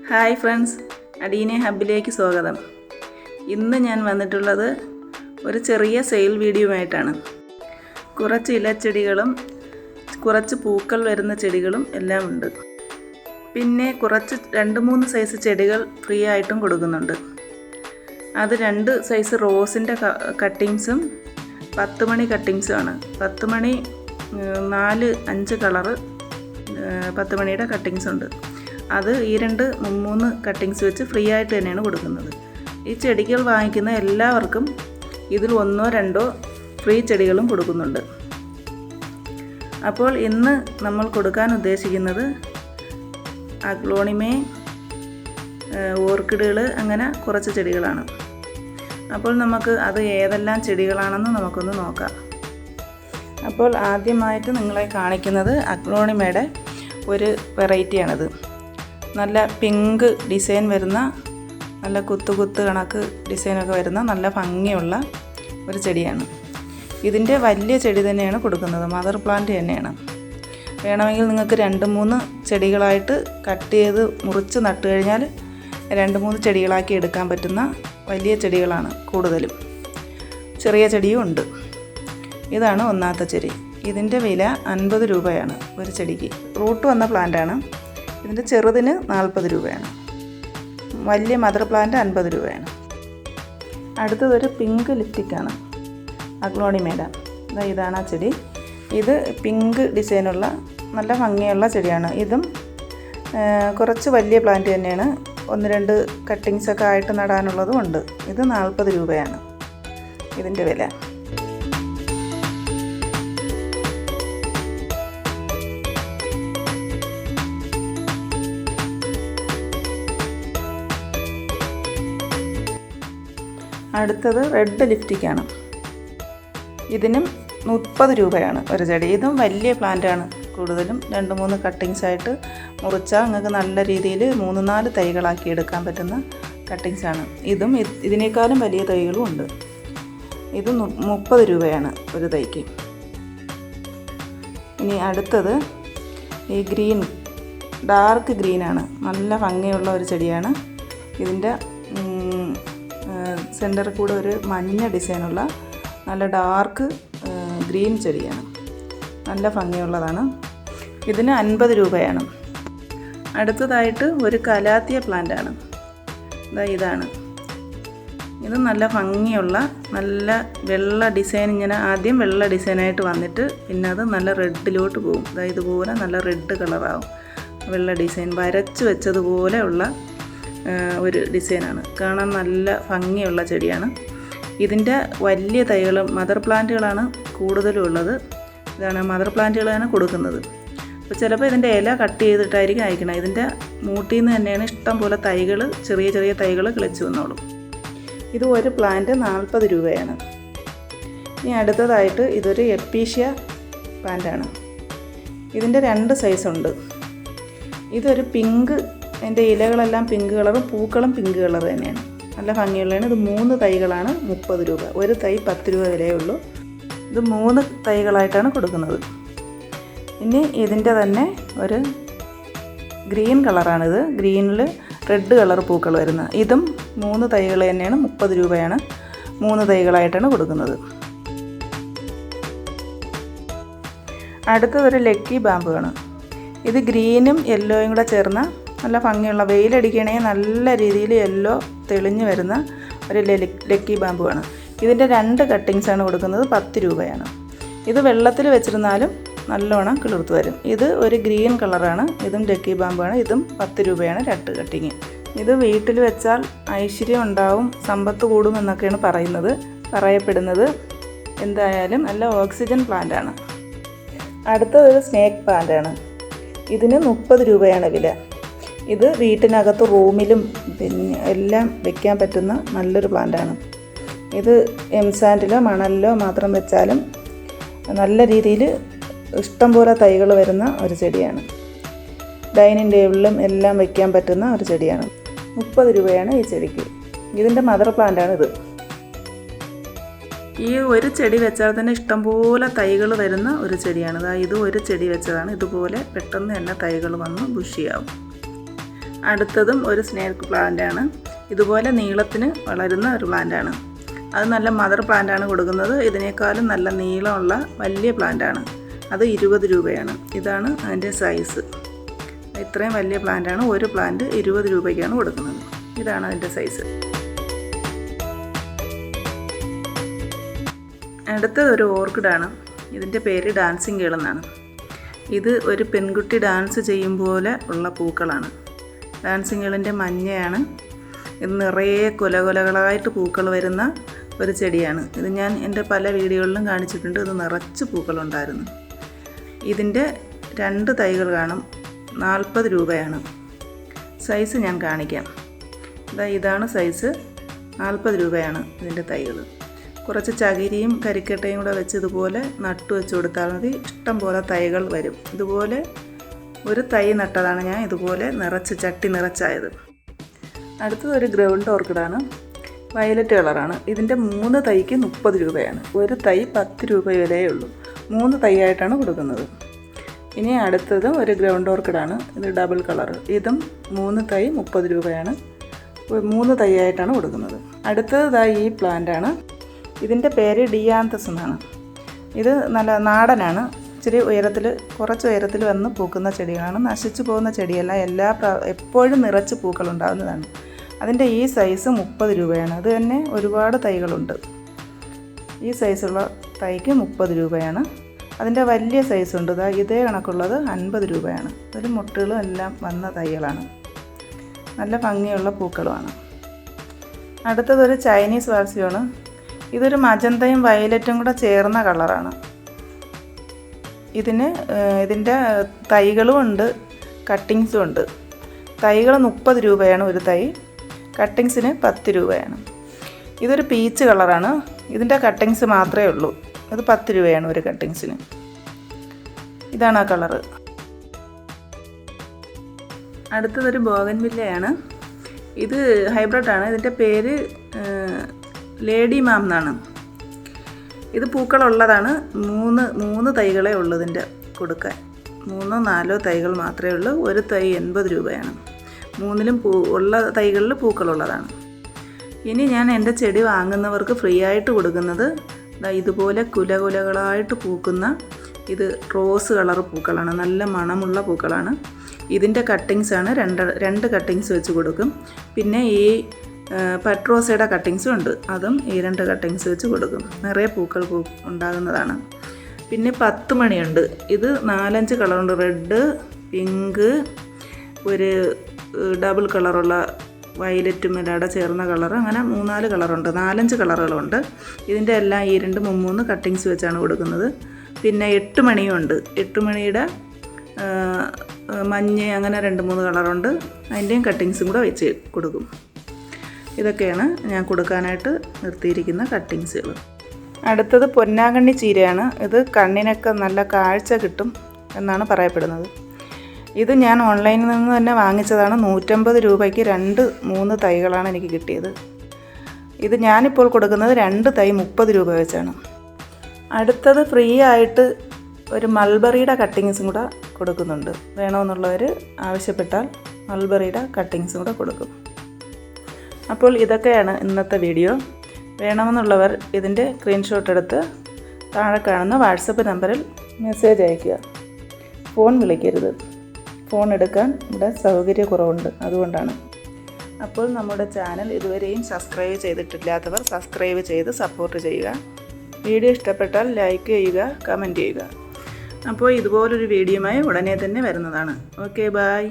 Hi friends, അഡീനെ ഹബിലേക്ക് സ്വാഗതം. ഇന്ന് ഞാൻ വന്നിട്ടുള്ളത് ഒരു ചെറിയ സെയിൽ വീഡിയോ ആയിട്ടാണ്. കുറച്ച് ഇലച്ചെടികളും കുറച്ച് പൂക്കൾ വരുന്ന ചെടികളും എല്ലാം ഉണ്ട്. പിന്നെ കുറച്ച് 2-3 സൈസ് ചെടികൾ ഫ്രീ ആയിട്ടും കൊടുക്കുന്നുണ്ട്. അത് 2 സൈസ് റോസിൻ്റെ കട്ടിങ്സും 10 മണി കട്ടിങ്സുമാണ്. 10 മണി 4-5 കളറ് 10 മണിയുടെ കട്ടിങ്സ് ഉണ്ട്. അത് ഈ 2-3 കട്ടിങ്സ് വെച്ച് ഫ്രീ ആയിട്ട് തന്നെയാണ് കൊടുക്കുന്നത്. ഈ ചെടികൾ വാങ്ങിക്കുന്ന എല്ലാവർക്കും ഇതിൽ 1-2 ഫ്രീ ചെടികളും കൊടുക്കുന്നുണ്ട്. അപ്പോൾ ഇന്ന് നമ്മൾ കൊടുക്കാൻ ഉദ്ദേശിക്കുന്നത് അഗ്ലോണിമേ, ഓർക്കിഡുകൾ, അങ്ങനെ കുറച്ച് ചെടികളാണ്. അപ്പോൾ നമുക്ക് അത് ഏതെല്ലാം ചെടികളാണെന്ന് നമുക്കൊന്ന് നോക്കാം. അപ്പോൾ ആദ്യമായിട്ട് നിങ്ങളെ കാണിക്കുന്നത് അഗ്ലോണിമയുടെ ഒരു വെറൈറ്റിയാണിത്. നല്ല പിങ്ക് ഡിസൈൻ വരുന്ന, നല്ല കുത്ത് കണക്ക് ഡിസൈനൊക്കെ വരുന്ന നല്ല ഭംഗിയുള്ള ഒരു ചെടിയാണ്. ഇതിൻ്റെ വലിയ ചെടി തന്നെയാണ് കൊടുക്കുന്നത്, മദർ പ്ലാന്റ് തന്നെയാണ്. വേണമെങ്കിൽ നിങ്ങൾക്ക് 2-3 ചെടികളായിട്ട് കട്ട് ചെയ്ത് മുറിച്ച് നട്ട് കഴിഞ്ഞാൽ 2-3 ചെടികളാക്കി എടുക്കാൻ പറ്റുന്ന വലിയ ചെടികളാണ് കൂടുതലും. ചെറിയ ചെടിയും ഉണ്ട്. ഇതാണ് ഒന്നാമത്തെ ചെടി. ഇതിൻ്റെ വില 50 രൂപയാണ് ഒരു ചെടിക്ക്. റൂട്ട് വന്ന പ്ലാന്റാണ്. ഇതിൻ്റെ ചെറുതിന് 40 രൂപയാണ്. വലിയ മദർ പ്ലാന്റ് 50 രൂപയാണ്. അടുത്തതൊരു പിങ്ക് ലിപ്റ്റിക്കാണ്, അഗ്ലോണിമയുടെ. ഇതാണ് ആ ചെടി. ഇത് പിങ്ക് ഡിസൈനുള്ള നല്ല ഭംഗിയുള്ള ചെടിയാണ്. ഇതും കുറച്ച് വലിയ പ്ലാന്റ് തന്നെയാണ്. 1-2 കട്ടിങ്സൊക്കെ ആയിട്ട് നടാനുള്ളതും ഉണ്ട്. ഇത് 40 രൂപയാണ് ഇതിൻ്റെ വില. അടുത്തത് റെഡ് ലിപ്റ്റിക്കാണ്. ഇതിനും 30 രൂപയാണ് ഒരു ചെടി. ഇതും വലിയ പ്ലാന്റാണ്. കൂടുതലും 2-3 കട്ടിങ്സ് ആയിട്ട് മുറിച്ചാൽ നിങ്ങൾക്ക് നല്ല രീതിയിൽ 3-4 തൈകളാക്കി എടുക്കാൻ പറ്റുന്ന കട്ടിങ്സാണ്. ഇതും ഇതിനേക്കാളും വലിയ തൈകളും ഉണ്ട്. ഇത് 30 രൂപയാണ് ഒരു തൈക്ക്. ഇനി അടുത്തത് ഈ ഗ്രീൻ, ഡാർക്ക് ഗ്രീനാണ്. നല്ല ഭംഗിയുള്ള ഒരു ചെടിയാണ്. ഇതിൻ്റെ സെൻറ്ററിൽ കൂടെ ഒരു മഞ്ഞ ഡിസൈനുള്ള നല്ല ഡാർക്ക് ഗ്രീൻ ചെടിയാണ്. നല്ല ഭംഗിയുള്ളതാണ്. ഇതിന് 50 രൂപയാണ്. അടുത്തതായിട്ട് ഒരു കലാത്തിയ പ്ലാന്റാണ്. ഇതാണ്. ഇത് നല്ല ഭംഗിയുള്ള നല്ല വെള്ള ഡിസൈൻ, ഇങ്ങനെ ആദ്യം വെള്ള ഡിസൈനായിട്ട് വന്നിട്ട് പിന്നെ അത് നല്ല റെഡിലോട്ട് പോകും. ഇതുപോലെ നല്ല റെഡ് കളറാവും. വെള്ള ഡിസൈൻ വരച്ച് വെച്ചതുപോലെ ഉള്ള ഒരു ഡിസൈനാണ്. കാണാൻ നല്ല ഭംഗിയുള്ള ചെടിയാണ്. ഇതിൻ്റെ വലിയ തൈകൾ മദർ പ്ലാന്റുകളാണ് കൂടുതലും ഉള്ളത്. ഇതാണ് മദർ പ്ലാന്റുകളാണ് കൊടുക്കുന്നത്. അപ്പോൾ ചിലപ്പോൾ ഇതിൻ്റെ ഇല കട്ട് ചെയ്തിട്ടായിരിക്കും അയക്കണം. ഇതിൻ്റെ മൂട്ടിൽ നിന്ന് തന്നെയാണ് ഇഷ്ടം പോലെ തൈകൾ, ചെറിയ തൈകൾ കിളിച്ച് വന്നോളും. ഇത് ഒരു പ്ലാന്റ് 40 രൂപയാണ്. ഇനി അടുത്തതായിട്ട് ഇതൊരു എപ്പീഷ്യ പ്ലാന്റാണ്. ഇതിൻ്റെ 2 സൈസുണ്ട്. ഇതൊരു പിങ്ക്, അതിൻ്റെ ഇലകളെല്ലാം പിങ്ക് കളറും പൂക്കളും പിങ്ക് കളർ തന്നെയാണ്. നല്ല ഭംഗിയുള്ളതാണ്. ഇത് 3 തൈകളാണ് 30 രൂപ. ഒരു തൈ 10 രൂപ വിലയേ ഉള്ളൂ. ഇത് 3 തൈകളായിട്ടാണ് കൊടുക്കുന്നത്. ഇനി ഇതിൻ്റെ തന്നെ ഒരു ഗ്രീൻ കളറാണിത്. ഗ്രീനിൽ റെഡ് കളർ പൂക്കൾ വരുന്നത്. ഇതും 3 തൈകൾ തന്നെയാണ്. 30 രൂപയാണ്. 3 തൈകളായിട്ടാണ് കൊടുക്കുന്നത്. അടുത്തതൊരു ലക്കി ബാമ്പു ആണ്. ഇത് ഗ്രീനും യെല്ലോയും കൂടെ ചേർന്ന നല്ല ഭംഗിയുള്ള, വെയിലടിക്കണേ നല്ല രീതിയിൽ യെല്ലോ തെളിഞ്ഞ് വരുന്ന ഒരു ലക്കി ബാമ്പു ആണ്. ഇതിൻ്റെ 2 കട്ടിങ്സാണ് കൊടുക്കുന്നത്. 10 രൂപയാണ്. ഇത് വെള്ളത്തിൽ വെച്ചിരുന്നാലും നല്ലോണം കിളിർത്ത് വരും. ഇത് ഒരു ഗ്രീൻ കളറാണ്. ഇതും ലക്കി ബാമ്പാണ്. ഇതും 10 രൂപയാണ് 2 കട്ടിങ്. ഇത് വീട്ടിൽ വെച്ചാൽ ഐശ്വര്യം ഉണ്ടാവും, സമ്പത്ത് കൂടും എന്നൊക്കെയാണ് പറയപ്പെടുന്നത്. എന്തായാലും നല്ല ഓക്സിജൻ പ്ലാന്റാണ്. അടുത്തതൊരു സ്നേക്ക് പ്ലാന്റാണ്. ഇതിന് 30 രൂപയാണ് വില. ഇത് വീട്ടിനകത്ത് റൂമിലും പിന്നെ എല്ലാം വെക്കാൻ പറ്റുന്ന നല്ലൊരു പ്ലാന്റാണ്. ഇത് എംസാൻഡിലോ മണലിലോ മാത്രം വെച്ചാലും നല്ല രീതിയിൽ ഇഷ്ടംപോലെ തൈകൾ വരുന്ന ഒരു ചെടിയാണ്. ഡൈനിങ് ടേബിളിലും എല്ലാം വെക്കാൻ പറ്റുന്ന ഒരു ചെടിയാണ്. 30 രൂപയാണ് ഈ ചെടിക്ക്. ഇതിൻ്റെ മദർ പ്ലാന്റാണിത്. ഈ ഒരു ചെടി വെച്ചാൽ തന്നെ ഇഷ്ടംപോലെ തൈകൾ വരുന്ന ഒരു ചെടിയാണ്. ഇത് ഒരു ചെടി വെച്ചതാണ്. ഇതുപോലെ പെട്ടെന്ന് തന്നെ തൈകൾ വന്ന് ബുഷിയാവും. അടുത്തതും ഒരു സ്നേക്ക് പ്ലാന്റാണ്. ഇതുപോലെ നീളത്തിന് വളരുന്ന ഒരു പ്ലാന്റാണ്. അത് നല്ല മദർ പ്ലാന്റാണ് കൊടുക്കുന്നത്. ഇതിനേക്കാളും നല്ല നീളമുള്ള വലിയ പ്ലാന്റാണ്. അത് 20 രൂപയാണ്. ഇതാണ് അതിൻ്റെ സൈസ്. ഇത്രയും വലിയ പ്ലാന്റാണ്. ഒരു പ്ലാന്റ് 20 രൂപയ്ക്കാണ് കൊടുക്കുന്നത്. ഇതാണ് അതിൻ്റെ സൈസ്. അടുത്തത് ഒരു ഓർക്കിഡാണ്. ഇതിൻ്റെ പേര് ഡാൻസിങ് ഗേൾ എന്നാണ്. ഇത് ഒരു പെൺകുട്ടി ഡാൻസ് ചെയ്യും പോലെ ഉള്ള പൂക്കളാണ്. ഡാൻസിങ് ഗേളിൻ്റെ മഞ്ഞയാണ്. ഇത് നിറയെ കൊലകൊലകളായിട്ട് പൂക്കൾ വരുന്ന ഒരു ചെടിയാണ്. ഇത് ഞാൻ എൻ്റെ പല വീഡിയോകളിലും കാണിച്ചിട്ടുണ്ട്. ഇത് നിറച്ച് പൂക്കളുണ്ടായിരുന്നു. ഇതിൻ്റെ 2 തൈകൾ കാണും. 40 രൂപയാണ്. സൈസ് ഞാൻ കാണിക്കാം. ഇതാണ് സൈസ്. 40 രൂപയാണ് ഇതിൻ്റെ തൈകൾ. കുറച്ച് ചകിരിയും കരിക്കട്ടയും കൂടെ വെച്ച് ഇതുപോലെ നട്ടു വെച്ച് കൊടുത്താൽ മതി. ഇഷ്ടം പോലെ തൈകൾ വരും. ഇതുപോലെ ഒരു തൈ നട്ടതാണ് ഞാൻ. ഇതുപോലെ നിറച്ച് ചട്ടി നിറച്ചായത്. അടുത്തത് ഒരു ഗ്രൗണ്ട് ഓർക്കിഡാണ്. വയലറ്റ് കളറാണ്. ഇതിൻ്റെ 3 തൈക്ക് 30 രൂപയാണ്. ഒരു തൈ 10 രൂപ വരെയേ ഉള്ളൂ. 3 തൈ ആയിട്ടാണ് കൊടുക്കുന്നത്. ഇനി അടുത്തത് ഒരു ഗ്രൗണ്ട് ഓർക്കിഡാണ്. ഇത് ഡബിൾ കളർ. ഇതും 3 തൈ 30 രൂപയാണ്. 3 തൈ ആയിട്ടാണ് കൊടുക്കുന്നത്. അടുത്തത് ഈ പ്ലാന്റാണ്. ഇതിൻ്റെ പേര് ഡിയാന്തസ് എന്നാണ്. ഇത് നല്ല നാടനാണ്. ഇച്ചിരി ഉയരത്തിൽ, കുറച്ച് ഉയരത്തിൽ വന്ന് പൂക്കുന്ന ചെടികളാണ്. നശിച്ചു പോകുന്ന ചെടിയല്ല. എപ്പോഴും നിറച്ച് പൂക്കളുണ്ടാകുന്നതാണ്. അതിൻ്റെ ഈ സൈസ് 30 രൂപയാണ്. അത് തന്നെ ഒരുപാട് തൈകളുണ്ട്. ഈ സൈസുള്ള തൈക്ക് 30 രൂപയാണ്. അതിൻ്റെ വലിയ സൈസുണ്ട്. ഇതേ കണക്കുള്ളത് 50 രൂപയാണ്. ഒരു മുട്ടുകളും എല്ലാം വന്ന തൈകളാണ്. നല്ല ഭംഗിയുള്ള പൂക്കളുമാണ്. അടുത്തതൊരു ചൈനീസ് വാൽസിയാണ്. ഇതൊരു മജന്തയും വയലറ്റും കൂടെ ചേർന്ന കളറാണ്. ഇതിൻ്റെ തൈകളും ഉണ്ട്, കട്ടിങ്സും ഉണ്ട്. തൈകൾ 30 രൂപയാണ് ഒരു തൈ. കട്ടിങ്സിന് 10 രൂപയാണ്. ഇതൊരു പീച്ച് കളറാണ്. ഇതിൻ്റെ കട്ടിങ്സ് മാത്രമേ ഉള്ളൂ. അത് 10 രൂപയാണ് ഒരു കട്ടിങ്സിന്. ഇതാണ് ആ കളറ്. അടുത്തതൊരു ബോഗൻവില്ലയാണ്. ഇത് ഹൈബ്രിഡാണ്. ഇതിൻ്റെ പേര് ലേഡി മാം എന്നാണ്. ഇത് പൂക്കളുള്ളതാണ്. 3 തൈകളേ ഉള്ളൂ ഇതിൻ്റെ കൊടുക്കാൻ. 3-4 തൈകൾ മാത്രമേ ഉള്ളൂ. ഒരു തൈ 80 രൂപയാണ്. 3ലും ഉള്ള തൈകളിൽ പൂക്കളുള്ളതാണ്. ഇനി ഞാൻ എൻ്റെ ചെടി വാങ്ങുന്നവർക്ക് ഫ്രീ ആയിട്ട് കൊടുക്കുന്നത് ഇതുപോലെ കുലകുലകളായിട്ട് പൂക്കുന്ന ഇത് റോസ് കളർ പൂക്കളാണ്. നല്ല മണമുള്ള പൂക്കളാണ്. ഇതിൻ്റെ കട്ടിങ്സാണ്. 2 കട്ടിങ്സ് വെച്ച് കൊടുക്കും. പിന്നെ ഈ പട്രോസയുടെ കട്ടിങ്സും ഉണ്ട്. അതും ഈ 2 കട്ടിങ്സ് വെച്ച് കൊടുക്കും. നിറയെ പൂക്കൾ ഉണ്ടാകുന്നതാണ്. പിന്നെ 10 മണിയുണ്ട്. ഇത് 4-5 കളറുണ്ട്. റെഡ്, പിങ്ക്, ഒരു ഡബിൾ കളറുള്ള വയലറ്റും ഇടയുടെ ചേർന്ന കളർ. അങ്ങനെ 3-4 കളറുണ്ട്. 4-5 കളറുകളുണ്ട്. ഇതിൻ്റെ എല്ലാം ഈ 2-3 കട്ടിങ്സ് വെച്ചാണ് കൊടുക്കുന്നത്. പിന്നെ 8 മണിയും ഉണ്ട്. 8 മണിയുടെ മഞ്ഞ, അങ്ങനെ 2-3 കളറുണ്ട്. അതിൻ്റെയും കട്ടിങ്സും കൂടെ വെച്ച് കൊടുക്കും. ഇതൊക്കെയാണ് ഞാൻ കൊടുക്കാനായിട്ട് നിർത്തിയിരിക്കുന്ന കട്ടിങ്സുകൾ. അടുത്തത് പൊന്നാങ്കണ്ണി ചീരയാണ്. ഇത് കണ്ണിനൊക്കെ നല്ല കാഴ്ച കിട്ടും എന്നാണ് പറയപ്പെടുന്നത്. ഇത് ഞാൻ ഓൺലൈനിൽ നിന്ന് തന്നെ വാങ്ങിച്ചതാണ്. 150 രൂപയ്ക്ക് 2-3 തൈകളാണ് എനിക്ക് കിട്ടിയത്. ഇത് ഞാനിപ്പോൾ കൊടുക്കുന്നത് 2 തൈ 30 രൂപ വെച്ചാണ്. അടുത്തത് ഫ്രീ ആയിട്ട് ഒരു മൾബറിയുടെ കട്ടിങ്സും കൂടെ കൊടുക്കുന്നുണ്ട്. വേണമെന്നുള്ളവർ ആവശ്യപ്പെട്ടാൽ മൾബറിയുടെ കട്ടിങ്സും കൂടെ കൊടുക്കും. അപ്പോൾ ഇതൊക്കെയാണ് ഇന്നത്തെ വീഡിയോ. വേണമെന്നുള്ളവർ ഇതിൻ്റെ സ്ക്രീൻഷോട്ട് എടുത്ത് താഴെ കാണുന്ന വാട്സപ്പ് നമ്പറിൽ മെസ്സേജ് അയയ്ക്കുക. ഫോൺ വിളിക്കരുത്. ഫോൺ എടുക്കാൻ ഇവിടെ സൗകര്യക്കുറവുണ്ട്. അതുകൊണ്ടാണ്. അപ്പോൾ നമ്മുടെ ചാനൽ ഇതുവരെയും സബ്സ്ക്രൈബ് ചെയ്തിട്ടില്ലാത്തവർ സബ്സ്ക്രൈബ് ചെയ്ത് സപ്പോർട്ട് ചെയ്യുക. വീഡിയോ ഇഷ്ടപ്പെട്ടാൽ ലൈക്ക് ചെയ്യുക, കമൻറ്റ് ചെയ്യുക. അപ്പോൾ ഇതുപോലൊരു വീഡിയോയുമായി ഉടനെ തന്നെ വരുന്നതാണ്. Okay, by.